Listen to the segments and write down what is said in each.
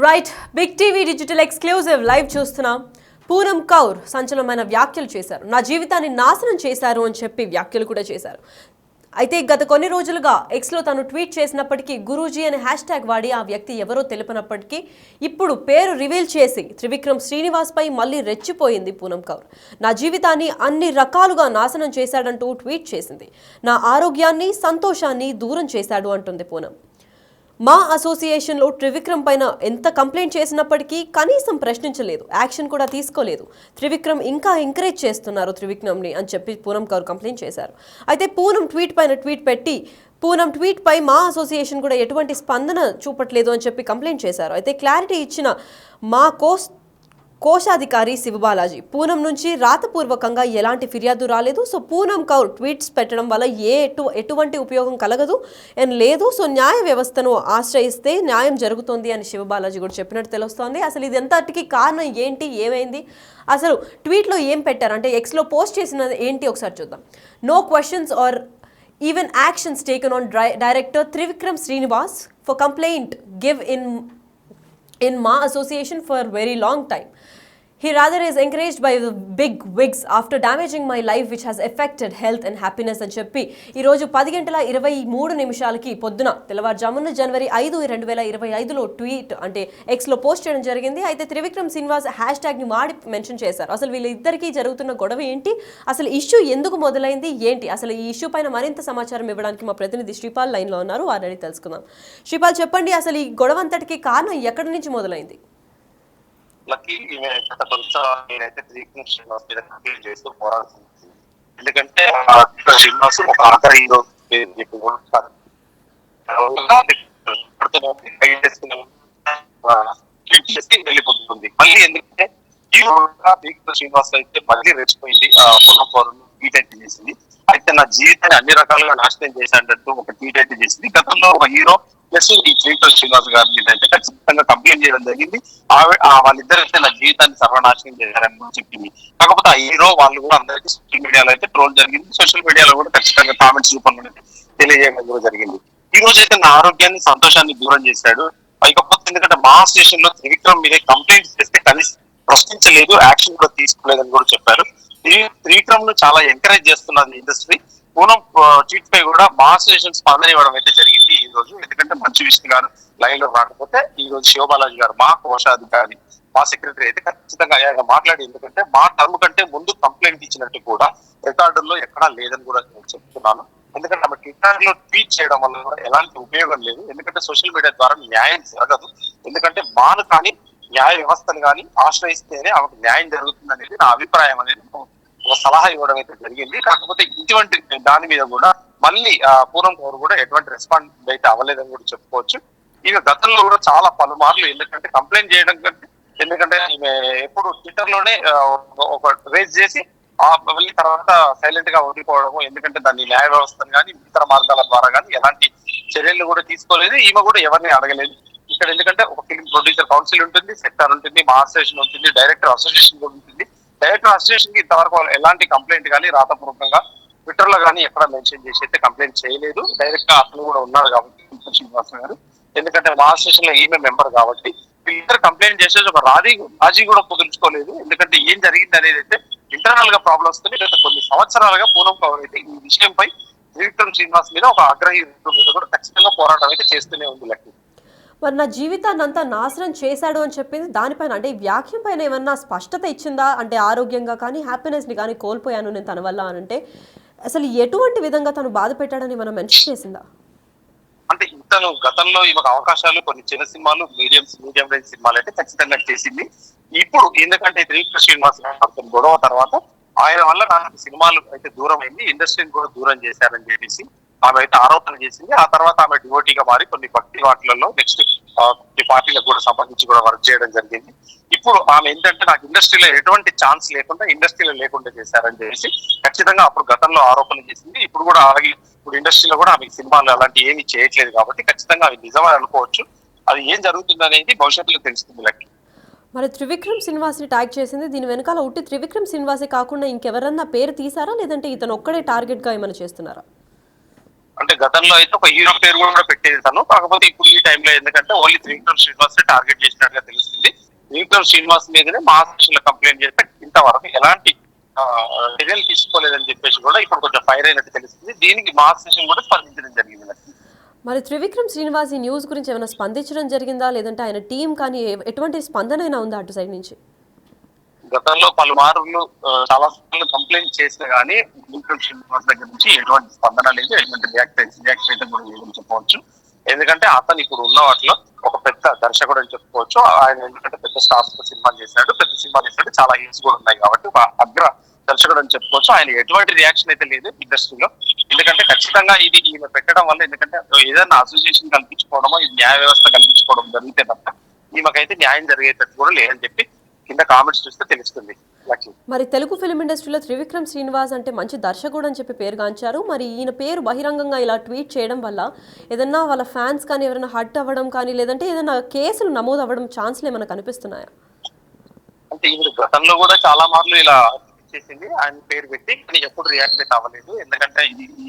Right big TV digital exclusive live చూస్తున్నాం. పూనం కౌర్ సంచలనమైన వ్యాఖ్యలు చేశారు. నా జీవితాన్ని నాశనం చేశారు అని చెప్పి వ్యాఖ్యలు కూడా చేశారు. అయితే గత కొన్ని రోజులుగా ఎక్స్లో తను ట్వీట్ చేసినప్పటికీ గురూజీ అనే హ్యాష్ట్యాగ్ వాడి ఆ వ్యక్తి ఎవరో తెలిపినప్పటికీ ఇప్పుడు పేరు రివీల్ చేసి త్రివిక్రమ్ శ్రీనివాస్ పై మళ్ళీ రెచ్చిపోయింది పూనం కౌర్. నా జీవితాన్ని అన్ని రకాలుగా నాశనం చేశాడంటూ ట్వీట్ చేసింది. నా ఆరోగ్యాన్ని సంతోషాన్ని దూరం చేశాడు అంటుంది పూనం. మా అసోసియేషన్లో త్రివిక్రమ్ పైన ఎంత కంప్లైంట్ చేసినప్పటికీ కనీసం ప్రశ్నించలేదు, యాక్షన్ కూడా తీసుకోలేదు. త్రివిక్రమ్ ఇంకా ఎంకరేజ్ చేస్తున్నారు త్రివిక్రమ్ని అని చెప్పి పూనం కౌర్ కంప్లైంట్ చేశారు. అయితే పూనం ట్వీట్ పైన ట్వీట్ పెట్టి పూనం ట్వీట్ పై మా అసోసియేషన్ కూడా ఎటువంటి స్పందన చూపట్లేదు అని చెప్పి కంప్లైంట్ చేశారు. అయితే క్లారిటీ ఇచ్చిన మా కోశాధికారి శివబాలాజీ పూనం నుంచి రాతపూర్వకంగా ఎలాంటి ఫిర్యాదు రాలేదు. సో పూనం కౌర్ ట్వీట్స్ పెట్టడం వల్ల ఎటువంటి ఉపయోగం కలగదు అని లేదు. సో న్యాయ వ్యవస్థను ఆశ్రయిస్తే న్యాయం జరుగుతుంది అని శివబాలాజీ కూడా చెప్పినట్టు తెలుస్తోంది. అసలు ఇది ఎంతటికి కారణం ఏంటి, ఏమైంది, అసలు ట్వీట్లో ఏం పెట్టారు అంటే ఎక్స్లో పోస్ట్ చేసిన ఏంటి ఒకసారి చూద్దాం. No questions or even actions taken on director Trivikram Srinivas for complaint give in my association for a very long time. He rather is encouraged by the big wigs after damaging my life which has affected health and happiness అని చెప్పి ఈరోజు 10:23 పొద్దున తెల్లవారుజామున జనవరి 5, 2025లో tweet అంటే ఎక్స్లో post చేయడం జరిగింది. అయితే త్రివిక్రమ్ శ్రీనివాస్ హ్యాష్ట్యాగ్ని వాడి మెన్షన్ చేశారు. అసలు వీళ్ళిద్దరికీ జరుగుతున్న గొడవ ఏంటి, అసలు ఇష్యూ ఎందుకు మొదలైంది ఏంటి, అసలు ఈ ఇష్యూ పైన మరింత సమాచారం ఇవ్వడానికి మా ప్రతినిధి శ్రీపాల్ లైన్లో ఉన్నారు. వారిని తెలుసుకుందాం. శ్రీపాల్, చెప్పండి, అసలు ఈ గొడవ అంతటికి కారణం ఎక్కడి నుంచి మొదలైంది? లక్కీ గత నేనైతే త్రివిక్రమ్ శ్రీనివాస్ మీద కంప్లైంట్ చేస్తూ పోరాడుతుంది. ఎందుకంటే శ్రీనివాస్ ఒక ఆధార హీరో వెళ్ళిపోతుంది. మళ్ళీ ఎందుకంటే హీరో త్రివిక్రమ్ శ్రీనివాస్ అయితే మళ్ళీ రెచ్చిపోయింది. పొలం పౌరులు ట్వీట్ అయితే చేసింది. అయితే నా జీవితాన్ని అన్ని రకాలుగా నాశనం చేశాడంటూ ఒక ట్వీట్ అయితే చేసింది. గతంలో ఒక హీరో ప్లస్ ఈ త్రివిక్రమ్ శ్రీనివాస్ గారి మీద అయితే ఖచ్చితంగా కంప్లైంట్ చేయడం జరిగింది. వాళ్ళిద్దరు అయితే నా జీవితాన్ని సర్వనాశనం చేశారని చెప్పింది. కాకపోతే ఆ హీరో వాళ్ళు కూడా అందరికీ సోషల్ మీడియాలో అయితే ట్రోల్ జరిగింది. సోషల్ మీడియాలో కూడా ఖచ్చితంగా కామెంట్స్ రూపంలో తెలియజేయడం కూడా జరిగింది. ఈ రోజు అయితే నా ఆరోగ్యాన్ని సంతోషాన్ని దూరం చేశాడు. ఇకపోతే ఎందుకంటే మా స్టేషన్ లో త్రివిక్రమ్ మీద కంప్లైంట్ చేస్తే కనీసం ప్రశ్నించలేదు, యాక్షన్ కూడా తీసుకోలేదని కూడా చెప్పారు. త్రివిక్రమ్ ను చాలా ఎంకరేజ్ చేస్తున్నది ఇండస్ట్రీ. పూనం ట్వీట్ పై కూడా మా అసోసియేషన్ స్పందన ఇవ్వడం అయితే జరిగింది ఈ రోజు. ఎందుకంటే మంచు విష్ణు గారు లైన్ లో రాకపోతే ఈ రోజు శివబాలాజీ గారు మా కోశాధికారి మా సెక్రటరీ అయితే ఖచ్చితంగా ఆయన మాట్లాడి, ఎందుకంటే మా టర్మ్ కంటే ముందు కంప్లైంట్ ఇచ్చినట్టు కూడా రికార్డుల్లో ఎక్కడా లేదని కూడా నేను చెప్తున్నాను. ఎందుకంటే ఆమె ట్విట్టర్ లో ట్వీట్ చేయడం వల్ల కూడా ఎలాంటి ఉపయోగం లేదు. ఎందుకంటే సోషల్ మీడియా ద్వారా న్యాయం జరగదు. ఎందుకంటే మాను కానీ న్యాయ వ్యవస్థను కానీ ఆశ్రయిస్తేనే ఆమెకు న్యాయం జరుగుతుంది అనేది నా అభిప్రాయం అనేది ఒక సలహా ఇవ్వడం అయితే జరిగింది. కాకపోతే ఇటువంటి దాని మీద కూడా మళ్ళీ పూనం కౌర్ కూడా ఎటువంటి రెస్పాండ్ అయితే అవ్వలేదని కూడా చెప్పుకోవచ్చు. ఈమె గతంలో కూడా చాలా పలుమార్లు ఎందుకంటే కంప్లైంట్ చేయడం కంటే, ఎందుకంటే ఈమె ఎప్పుడు ట్విట్టర్ లోనే ఒక రేజ్ చేసి మళ్ళీ తర్వాత సైలెంట్ గా ఉండిపోవడము, ఎందుకంటే దాన్ని న్యాయ వ్యవస్థను కానీ ఇతర మార్గాల ద్వారా కానీ ఎలాంటి చర్యలు కూడా తీసుకోలేదు. ఈమె కూడా ఎవరిని అడగలేదు. ఇక్కడ ఎందుకంటే ఒక ఫిల్మ్ ప్రొడ్యూసర్ కౌన్సిల్ ఉంటుంది, సెక్టార్ ఉంటుంది, మా అసోసియేషన్ ఉంటుంది, డైరెక్టర్ అసోసియేషన్ కూడా ఉంటుంది. డైరెక్టర్ అసోసియేషన్ కి ఇంతవరకు ఎలాంటి కంప్లైంట్ కానీ రాతపూర్వకంగా ట్విట్టర్ లో కానీ ఎక్కడ మెన్షన్ చేసి అయితే కంప్లైంట్ చేయలేదు. డైరెక్ట్ గా అతను కూడా ఉన్నారు కాబట్టి శ్రీనివాస్ గారు, ఎందుకంటే మా అసోసియేషన్ లో ఈమె మెంబర్ కాబట్టి వీళ్ళిద్దరు కంప్లైంట్ చేసేసి ఒక రాజీ కూడా కుదుర్చుకోలేదు. ఎందుకంటే ఏం జరిగింది అనేది అయితే ఇంటర్నల్ గా ప్రాబ్లమ్స్ తో గత కొన్ని సంవత్సరాలుగా పూనం కౌర్ అయితే ఈ విషయంపై త్రివిక్రమ్ శ్రీనివాస్ మీద ఒక ఆగ్రహి మీద కూడా ఖచ్చితంగా పోరాటం అయితే చేస్తూనే ఉంది. లక్ష్మి, మరి నా జీవితాన్ని అంతా నాశనం చేశాడు అని చెప్పింది దానిపైన అంటే ఈ వ్యాఖ్య పైన ఏమన్నా స్పష్టత ఇచ్చిందా? అంటే ఆరోగ్యంగా కానీ హ్యాపీనెస్ని కానీ కోల్పోయాను నేను తన వల్ల అని అంటే అసలు ఎటువంటి విధంగా తను బాధ పెట్టాడని మనం మెన్షన్ చేసిందా? అంటే ఇతను గతంలో ఈమెకు అవకాశాలు కొన్ని చిన్న సినిమాలు, మీడియం రేంజ్ సినిమాలు అయితే ఖచ్చితంగా చేసింది. ఇప్పుడు ఎందుకంటే త్రివిక్రమ్ శ్రీనివాస్ గొడవ తర్వాత ఆయన వల్ల నాకు సినిమాలు అయితే దూరం అయింది, ఇండస్ట్రీని కూడా దూరం చేశారని చెప్పేసి ఆమె అయితే ఆరోపణ చేసింది. ఆ తర్వాత ఆమె డివోటీగా మారి కొన్ని భక్తి వాటిలలో నెక్స్ట్ పార్టీలకు కూడా సంబంధించి కూడా వర్క్ చేయడం జరిగింది. ఇప్పుడు ఆమె ఏంటంటే నాకు ఇండస్ట్రీలో ఎటువంటి ఛాన్స్ లేకుండా ఇండస్ట్రీలో లేకుండా చేశారని చెప్పేసి ఖచ్చితంగా అప్పుడు గతంలో ఆరోపణ చేసింది. ఇప్పుడు కూడా అలాగే ఇప్పుడు ఇండస్ట్రీలో కూడా ఆమె సినిమాలు అలాంటి ఏమీ చేయట్లేదు కాబట్టి ఖచ్చితంగా అవి నిజమని అనుకోవచ్చు. అది ఏం జరుగుతుంది అనేది భవిష్యత్తులో తెలుస్తుంది. లక్ష్మి, మరి త్రివిక్రమ్ శ్రీనివాస్ని ట్యాగ్ చేసింది, దీని వెనకాల ఉట్టి త్రివిక్రమ్ శ్రీనివాసే కాకుండా ఇంకెవరన్నా పేరు తీసారా, లేదంటే ఇతను ఒక్కడే టార్గెట్ గా ఏమైనా చేస్తున్నారా? అంటే గతంలో అయితే ఒక హీరో పేరు కూడా పెట్టేది తను. కాకపోతే ఇప్పుడు ఈ టైంలో ఎందుకంటే ఓన్లీ త్రివిక్రమ్ శ్రీనివాస్ టార్గెట్ చేసినట్టుగా తెలుస్తుంది. త్రివిక్రమ్ శ్రీనివాస్ మీదనే మహాశిక్షలో కంప్లైంట్ చేస్తే ఇంతవరకు ఎలాంటి చర్యలు తీసుకోలేదని చెప్పేసి కూడా ఇప్పుడు కొంచెం ఫైర్ అయినట్టు తెలుస్తుంది. దీనికి మహాశిక్షం కూడా స్పందించడం జరిగింది. మరి త్రివిక్రమ్ శ్రీనివాస్ ఈ న్యూస్ గురించి ఏమైనా స్పందించడం జరిగిందా, లేదంటే ఆయన టీం కానీ ఎటువంటి స్పందన అయినా ఉందా అటు సైడ్ నుంచి? గతంలో పలుమార్లు చాలా సార్లు కంప్లైంట్ చేసినా గానీ త్రివిక్రమ్ శ్రీనివాస్ దగ్గర నుంచి ఎటువంటి స్పందన లేదు, ఎటువంటి రియాక్ట్ అయితే కూడా లేదని చెప్పవచ్చు. ఎందుకంటే అతను ఇప్పుడు ఉన్న వాటిలో ఒక పెద్ద దర్శకుడు అని చెప్పుకోవచ్చు. ఆయన ఎందుకంటే పెద్ద స్టార్స్ తో సినిమాలు చేశాడు, చాలా హిట్స్ కూడా ఉన్నాయి కాబట్టి ఒక అగ్ర దర్శకుడు అని చెప్పుకోవచ్చు. ఆయన ఎటువంటి రియాక్షన్ అయితే లేదు ఇండస్ట్రీలో. ఎందుకంటే ఖచ్చితంగా ఇది ఈమె పెట్టడం వల్ల, ఎందుకంటే ఏదైనా అసోసియేషన్ కల్పించుకోవడమో ఇది న్యాయ వ్యవస్థ కల్పించుకోవడం జరిగితే తప్ప ఈమెకైతే న్యాయం జరిగేటట్టు కూడా లేదని చెప్పి కింద కామెంట్స్ చూస్తే తెలుస్తుంది. మరి తెలుగు ఫిల్మ్ ఇండస్ట్రీలో త్రివిక్రమ్ శ్రీనివాస్ అంటే మంచి దర్శకుడు అని చెప్పి పేరుగాంచారు. మరి ఈయన పేరు బహిరంగంగా ఇలా ట్వీట్ చేయడం వల్ల ఏదన్నా వాళ్ళ ఫ్యాన్స్ కానీ ఎవరైనా హర్ట్ అవ్వడం కానీ, లేదంటే ఏదైనా కేసులు నమోదు అవ్వడం ఛాన్స్లు ఏమైనా కనిపిస్తున్నాయా? అంటే ఇప్పుడు గతంలో కూడా చాలా మార్లు ఇలా చేసింది ఆయన పేరు పెట్టి, కానీ ఎప్పుడు రియాక్ట్ అయితే అవ్వలేదు. ఎందుకంటే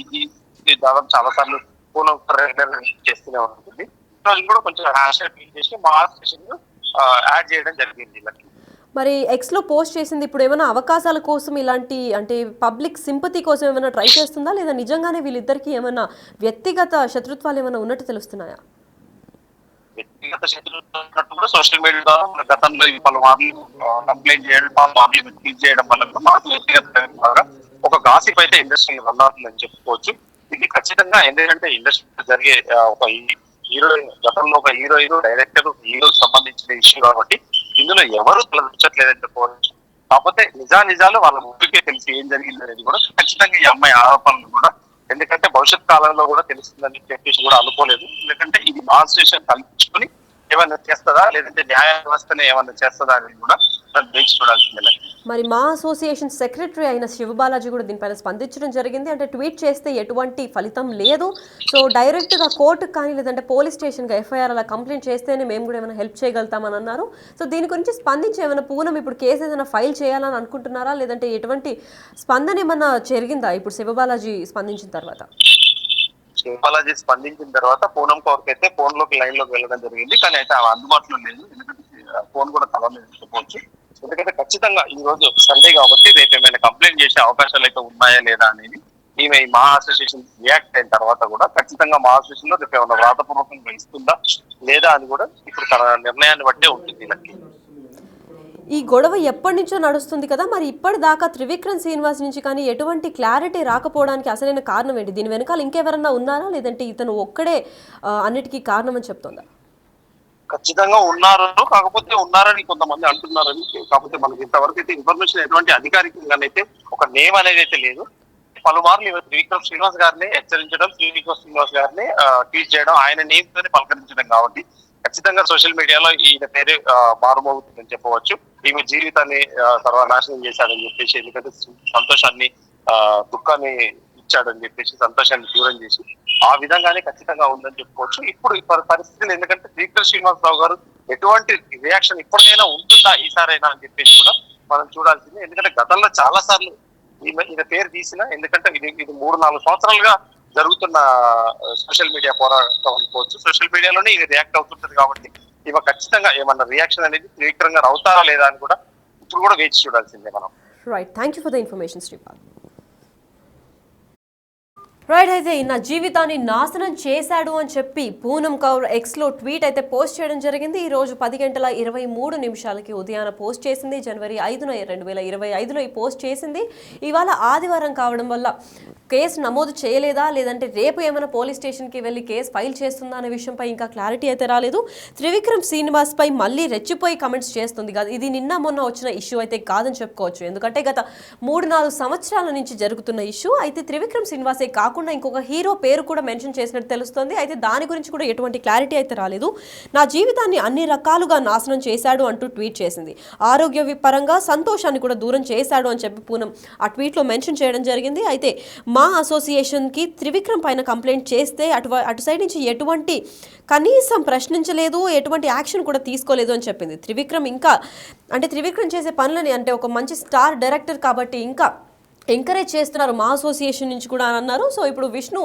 ఇది దాదాపు చాలా సార్లు ఫోన్ చేస్తూనే ఉంటుంది. కూడా కొంచెం హ్యాష్ ట్యాగ్ చేసి మా యాడ్ చేయడం జరిగింది. మరి ఎక్స్లో పోస్ట్ చేసింది ఇప్పుడు ఏమైనా అవకాశాల కోసం ఇలాంటి అంటే పబ్లిక్ సింపతి కోసం ఏమైనా ట్రై చేస్తుందా, లేదా నిజంగానే వీళ్ళిద్దరికి ఏమైనా వ్యక్తిగత శత్రుత్వాలు ఏమైనా ఉన్నట్టు తెలుస్తున్నాయా? వ్యక్తిగత శత్రుత్వం కూడా సోషల్ మీడియా ద్వారా గతంలో పలుమార్లు కంప్లైంట్ చేయడం, పలుమార్లు ట్వీట్ చేయడం వల్ల మాకు వ్యక్తిగతంగా ఒక గాసిప్ అయితే ఇండస్ట్రీలో రన్ అవుతుందని చెప్పుకోవచ్చు. ఇది ఖచ్చితంగా ఎందుకంటే ఇండస్ట్రీ జరిగే ఒక హీరోయిన్, గతంలో ఒక హీరోయిన్ డైరెక్టర్ హీరో సంబంధించిన ఇష్యూ కాబట్టి ఇందులో ఎవరు తలదించట్లేదని చెప్పవచ్చు. కాకపోతే నిజాలు వాళ్ళ ముఖ్యకే తెలిసి ఏం జరిగింది అనేది కూడా ఖచ్చితంగా ఈ అమ్మాయి ఆరోపణలు కూడా, ఎందుకంటే భవిష్యత్ కాలంలో కూడా తెలుస్తుందని చెప్పేసి కూడా అనుకోలేదు. ఎందుకంటే ఇది మాన్స్ట్రేషన్ కల్పించుకుని ఏమైనా చేస్తుందా, లేదంటే న్యాయ వ్యవస్థనే ఏమైనా చేస్తుందా అనేది కూడా వేచి చూడాల్సిందే. మరి మా అసోసియేషన్ సెక్రటరీ అయిన శివబాలాజీ కూడా దీనిపైన స్పందించడం జరిగింది. అంటే ట్వీట్ చేస్తే ఎటువంటి ఫలితం లేదు, సో డైరెక్ట్గా కోర్టుకు కానీ లేదంటే పోలీస్ స్టేషన్గా ఎఫ్ఐఆర్ అలా కంప్లైంట్ చేస్తేనే మేము కూడా ఏమైనా హెల్ప్ చేయగలుగుతామని అన్నారు. సో దీని గురించి స్పందించి ఏమైనా పూనం ఇప్పుడు కేసు ఏదైనా ఫైల్ చేయాలని అనుకుంటున్నారా, లేదంటే ఎటువంటి స్పందన ఏమన్నా జరిగిందా ఇప్పుడు శివబాలాజీ స్పందించిన తర్వాత? శివబాలాజీ స్పందించిన తర్వాత పూనం కౌర్కి అయితే ఫోన్ లోకి లైన్ లోకి వెళ్ళడం జరిగింది, కానీ అయితే అందుబాటులో లేదు. ఎందుకంటే ఫోన్ కూడా కలవలేదు. ఎందుకంటే ఖచ్చితంగా ఈ రోజు సండే కాబట్టి రేపు ఏమైనా కంప్లైంట్ చేసే అవకాశాలు అయితే ఉన్నాయా లేదా అనేది ఈమె మా అసోసియేషన్ రియాక్ట్ అయిన తర్వాత కూడా ఖచ్చితంగా మా అసోసియేషన్ లో రేపు ఏమైనా వ్రాతపూర్వకంగా ఇస్తుందా లేదా అని కూడా ఇప్పుడు తన నిర్ణయాన్ని బట్టే ఉంటుంది. ఈ గొడవ ఎప్పటి నుంచో నడుస్తుంది కదా, మరి ఇప్పటిదాకా త్రివిక్రమ్ శ్రీనివాస్ నుంచి కానీ ఎటువంటి క్లారిటీ రాకపోవడానికి అసలైన కారణం ఏంటి? దీని వెనకాల ఇంకెవరన్నా ఉన్నారా, లేదంటే ఇతను ఒక్కడే అన్నిటికీ కారణం అని చెప్తుందా? ఖచ్చితంగా ఉన్నారు, కాకపోతే ఉన్నారని కొంతమంది అంటున్నారని. కాకపోతే మనకి ఇంతవరకు అయితే ఇన్ఫర్మేషన్ ఎటువంటి అధికారికంగానైతే ఒక నేమ్ అనేది అయితే లేదు. పలుమార్లు త్రివిక్రమ్ శ్రీనివాస్ గారిని హెచ్చరించడం, త్రివిక్రమ్ శ్రీనివాస్ గారిని ట్వీట్ చేయడం, ఆయన నేమ్ తోనే పలకరించడం కాబట్టి ఖచ్చితంగా సోషల్ మీడియాలో ఈయన పేరే మారుమోగుతుందని చెప్పవచ్చు. ఈమె జీవితాన్ని సర్వనాశనం చేశాడని చెప్పేసి, ఎందుకంటే సంతోషాన్ని దుఃఖాన్ని ఇచ్చాడని చెప్పేసి సంతోషాన్ని దూరం చేసి ఆ విధంగానే ఖచ్చితంగా ఉందని చెప్పుకోవచ్చు. ఇప్పుడు పరిస్థితులు ఎందుకంటే త్రివిక్రమ్ శ్రీనివాసరావు గారు ఎటువంటి రియాక్షన్ ఇప్పటికైనా ఉంటుందా ఈసారైనా అని చెప్పేసి కూడా మనం చూడాల్సింది. ఎందుకంటే గతంలో చాలా సార్లు ఈయన పేరు తీసిన, ఎందుకంటే ఇది 3-4 సంవత్సరాలుగా జరుగుతున్న సోషల్ మీడియా పోరాటం అనుకోవచ్చు. సోషల్ మీడియాలోనే ఇది రియాక్ట్ అవుతుంటది కాబట్టి ఇవ ఖచ్చితంగా ఏమన్నా రియాక్షన్ అనేది త్రివిక్రంగా అవుతారా లేదా అని కూడా ఇప్పుడు కూడా వేచి చూడాల్సిందే మనం. Right, thank you for the information Sripal. Right, అయితే నా జీవితాన్ని నాశనం చేశాడు అని చెప్పి పూనం కౌర్ ఎక్స్లో ట్వీట్ అయితే పోస్ట్ చేయడం జరిగింది. ఈరోజు 10:23 ఉదయాన పోస్ట్ చేసింది. జనవరి 5న 2025లో ఈ పోస్ట్ చేసింది. ఇవాళ ఆదివారం కావడం వల్ల కేసు నమోదు చేయలేదా, లేదంటే రేపు ఏమైనా పోలీస్ స్టేషన్కి వెళ్ళి కేసు ఫైల్ చేస్తుందా అనే విషయంపై ఇంకా క్లారిటీ అయితే రాలేదు. త్రివిక్రమ్ శ్రీనివాస్ పై మళ్ళీ రెచ్చిపోయి కమెంట్స్ చేస్తుంది కాదు, ఇది నిన్న మొన్న వచ్చిన ఇష్యూ అయితే కాదని చెప్పుకోవచ్చు. ఎందుకంటే గత 3-4 సంవత్సరాల నుంచి జరుగుతున్న ఇష్యూ. అయితే త్రివిక్రమ్ శ్రీనివాసే కాకుండా ఇంకొక హీరో పేరు కూడా మెన్షన్ చేసినట్టు తెలుస్తుంది. అయితే దాని గురించి కూడా ఎటువంటి క్లారిటీ అయితే రాలేదు. నా జీవితాన్ని అన్ని రకాలుగా నాశనం చేశాడు అంటూ ట్వీట్ చేసింది. ఆరోగ్య పరంగా సంతోషాన్ని కూడా దూరం చేశాడు అని చెప్పి పూనం ఆ ట్వీట్లో మెన్షన్ చేయడం జరిగింది. అయితే మా అసోసియేషన్కి త్రివిక్రమ్ పైన కంప్లైంట్ చేస్తే అటు సైడ్ నుంచి ఎటువంటి కనీసం ప్రశ్నించలేదు, ఎటువంటి యాక్షన్ కూడా తీసుకోలేదు అని చెప్పింది. త్రివిక్రమ్ చేసే పనులని, అంటే ఒక మంచి స్టార్ డైరెక్టర్ కాబట్టి ఇంకా ఎంకరేజ్ చేస్తున్నారు మా అసోసియేషన్ నుంచి కూడా అని అన్నారు. సో ఇప్పుడు విష్ణు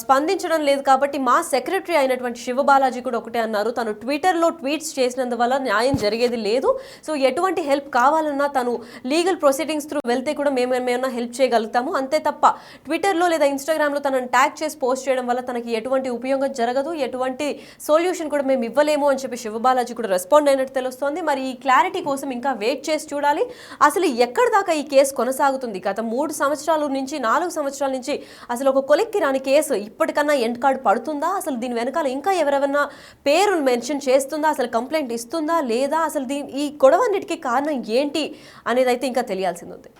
స్పందించడం లేదు కాబట్టి మా సెక్రటరీ అయినటువంటి శివబాలాజీ కూడా ఒకటే అన్నారు, తను ట్విట్టర్లో ట్వీట్స్ చేసినందువల్ల న్యాయం జరిగేది లేదు. సో ఎటువంటి హెల్ప్ కావాలన్నా తను లీగల్ ప్రొసీడింగ్స్ త్రూ వెళ్తే కూడా మేమేమైనా హెల్ప్ చేయగలుగుతాము, అంతే తప్ప ట్విట్టర్లో లేదా ఇన్స్టాగ్రామ్లో తనను ట్యాగ్ చేసి పోస్ట్ చేయడం వల్ల తనకి ఎటువంటి ఉపయోగం జరగదు, ఎటువంటి సొల్యూషన్ కూడా మేము ఇవ్వలేము అని చెప్పి శివబాలాజీ కూడా రెస్పాండ్ అయినట్టు తెలుస్తోంది. మరి ఈ క్లారిటీ కోసం ఇంకా వెయిట్ చేసి చూడాలి అసలు ఎక్కడి దాకా ఈ కేసు కొనసాగుతుంది. గత 3 సంవత్సరాల నుంచి 4 సంవత్సరాల నుంచి అసలు ఒక కొలిక్కి రాని కేసు ఇప్పటికన్నా ఎండ్ కార్డు పడుతుందా, అసలు దీని వెనకాల ఇంకా ఎవరెవరన్నా పేరును మెన్షన్ చేస్తుందా, అసలు కంప్లైంట్ ఇస్తుందా లేదా, అసలు ఈ గొడవన్నిటికీ కారణం ఏంటి అనేది అయితే ఇంకా తెలియాల్సింది ఉంది.